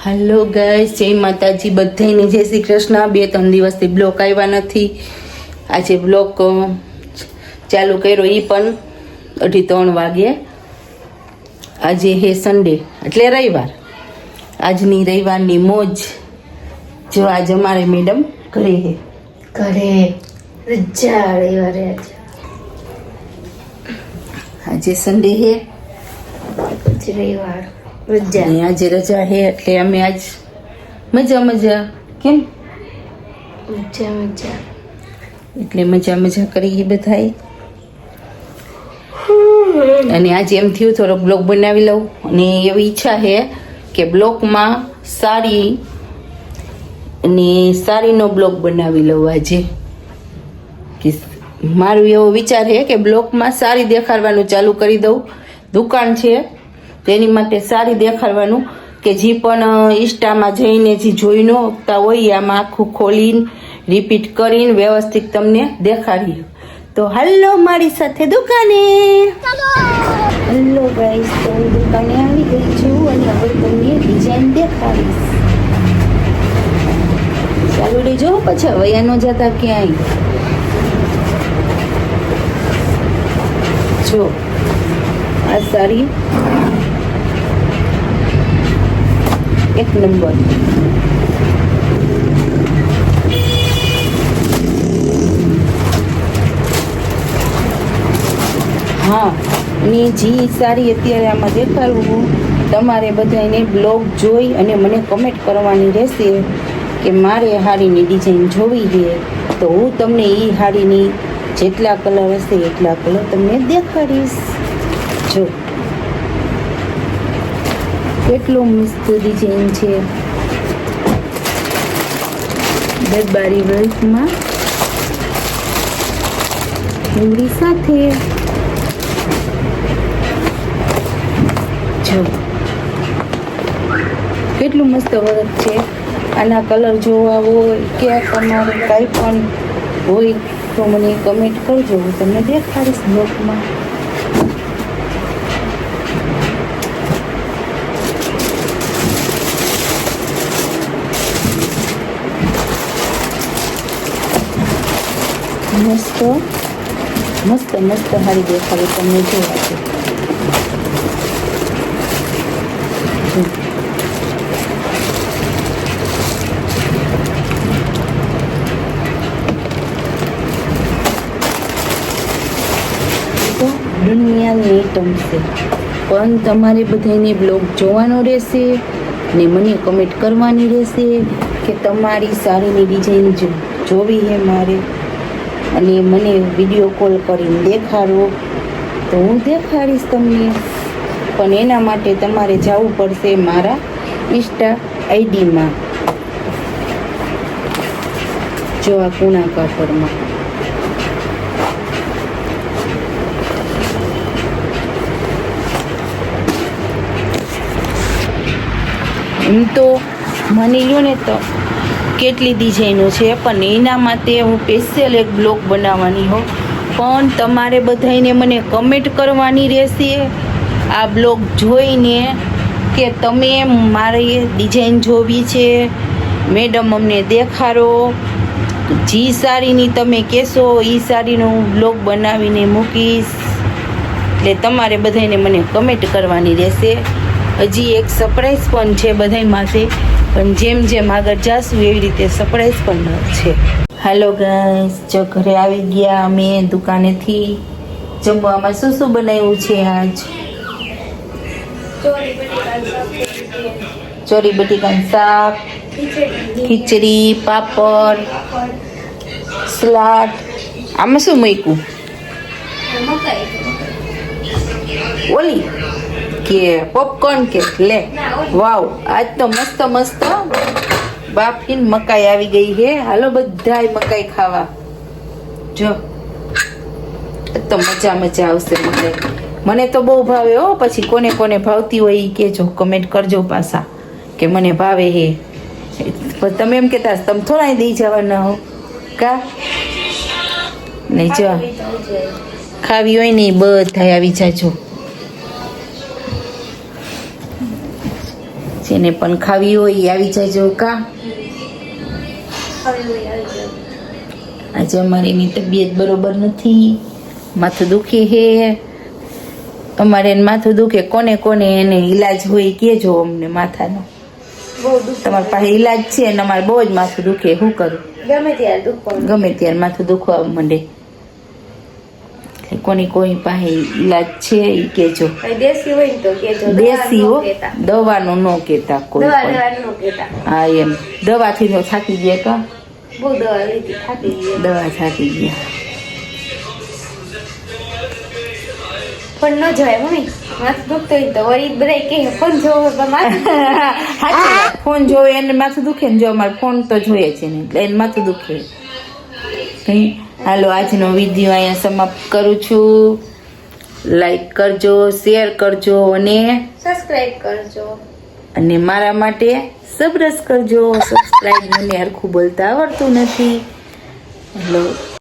Hello guys, जय माताजी बधाने जय श्री कृष्ण। 2-3 દિવસથી બ્લોક આવ્યા નથી। આજે બ્લોક ચાલુ કર્યો એ પણ 2:30 વાગે। આજે હે સન્ડે એટલે રવિવાર। આજની રવિવારની મોજ જો આજ અમારે મેડમ ઘરે હે, ઘરે રજા રવિવારે આજે સન્ડે હે, આજે રવિવાર રજા અને આજે રજા હે એટલે અમે આજ મજા મજા કેમ મજા મજા એટલે મજા મજા કરી બધાય। અને આજે એમ થયું થોડો બ્લોગ બનાવી લઉં અને એવી ઈચ્છા છે કે બ્લોગમાં સાડી અને સાડીનો બ્લોગ બનાવી લઉં આજે। કે મારું એવો વિચાર છે કે બ્લોગમાં સાડી દેખાડવાનું ચાલુ કરી દઉં। દુકાન છે તેની માટે સાડી દેખાડવાનું કે જે પણ ઇન્સ્ટામાં જઈને જે જોઈ ન શકતા હોય આમાં આખું ખોલીને રિપીટ કરીને વ્યવસ્થિત તમને દેખાડીએ। તો હલ્લો મારી સાથે દુકાને। હલ્લો ગાઈસ, તો હું દુકાને આવી ગઈ છું અને હવે તમને ડિઝાઇન દેખાડીશ। ચાલુ રહેજો પછી વયા ન જતા ક્યાંય। જો આ સાડી 1 નંબર। હા, અને જે સાડી અત્યારે આમાં દેખાડવું તમારે બધાને બ્લોગ જોઈ અને મને કમેન્ટ કરવાની રહેશે કે મારે સાડીની ડિઝાઇન જોવી છે। તો હું તમને એ સાડીની જેટલા કલર હશે એટલા કલર તમને દેખાડીશ। જો કેટલો મસ્ત ડિઝાઇન છે, દરબારી વર્કમાં ચૂડી સાથે। જો કેટલું મસ્ત વર્ક છે। આના કલર જોવા હોય કે તમારે કાંઈ પણ હોય તો મને કમેન્ટ કરજો, હું તમને દેખાડીશ બ્લોગમાં। મસ્ત મસ્ત મસ્ત હારી દેખાડે તમને જોવા છે। દુનિયાની આઈટમ છે પણ તમારે બધાને બ્લોગ જોવાનો રહેશે ને મને કમેન્ટ કરવાની રહેશે કે તમારી સાડીની ડિઝાઇન જોવી છે મારે અને મને વિડીયો કોલ કરીને દેખાડો તો હું દેખાડીશ તમને। પણ એના માટે તમારે જવું પડશે મારા ઇન્સ્ટા આઈડીમાં। જો આ કુણા કાપડમાં એમ તો માની લો ને તો કેટલી ડિઝાઇનો છે પણ એના માટે હું સ્પેશિયલ એક બ્લોગ બનાવવાની હો। પણ તમારે બધાને મને કમેન્ટ કરવાની રહેશે આ બ્લોગ જોઈને કે તમે મારી ડિઝાઇન જોવી છે મેડમ અમને દેખાડો। જે સાડીની તમે કહેશો એ સાડીનો હું બ્લોગ બનાવીને મૂકીશ। એટલે તમારે બધાને મને કમેન્ટ કરવાની રહેશે। હજી એક સરપ્રાઈઝ પણ છે બધા માટે, પણ જેમ જેમ આગળ જાશું એવી રીતે સરપ્રાઈઝ પણ છે। હાલો ગાઈસ, જો ઘરે આવી ગયા અમે દુકાનેથી। જમવામાં શું શું બનાવ્યું છે આજ? ચોરી બટેકાનું શાક, ખીચડી, પાપડ, સલાડ। આમાં શું મૂક્યું? ઓલી કે પોપકોર્ન કે લે વાવ, આજ તો મસ્ત મસ્ત બાફીને મકાઈ આવી ગઈ છે। હાલો બધાય મકાઈ ખાવા। જો તો મજા મજા આવશે મકાઈ। મને તો બહુ ભાવે હો। પછી કોને કોને ભાવતી હોય એ કહેજો, કમેન્ટ કરજો પાછા કે મને ભાવે હે। પણ તમે એમ કહેતા તમે થોડા દઈ જવાના હો કા નહીં? જો ખાવી હોય ને બધા આવી જાજો। જેને પણ ખાવી હોય એ આવી જાય કા. આજે અમારીની તબિયત બરોબર નથી, માથું દુખે હે. અમારે એને માથું દુખે, કોને કોને એને ઈલાજ હોય કેજો અમને માથાનો. તમારી પાસે ઈલાજ છે ને અમારે બહુ જ માથું દુખે, શું કરું? ગમે ત્યારે માથું દુખવા માંડે. કોની કોઈ પાસે ઈલાજ છે એ કેજો. દેશી હોય ને તો કેજો. દેશી હો, દવાનું ન કેતા કોઈ પણ. હા એમ દવાથી તો થાકી ગયા કા. બહુ દવા લીધી, થાકી ગઈ. દવા થાકી ગયા. પણ ન જોવાય મમ્મી, માથું દુખતું હોય તો વળી બધા કે ફોન જોવો પણ માથું ફોન જોવે એને માથું દુખે ને. જો અમારે ફોન તો જોઈએ છે ને એટલે એને માથું દુખે. હાલો આજનો વિડીયો અહીંયા સમાપ્ત કરું છું. લાઈક કરજો, શેર કરજો અને સબસ્ક્રાઇબ કરજો. અને મારા માટે સબરસ કરજો. સબસ્ક્રાઇબ મને હરખું બોલતા આવડતું નથી. હેલો.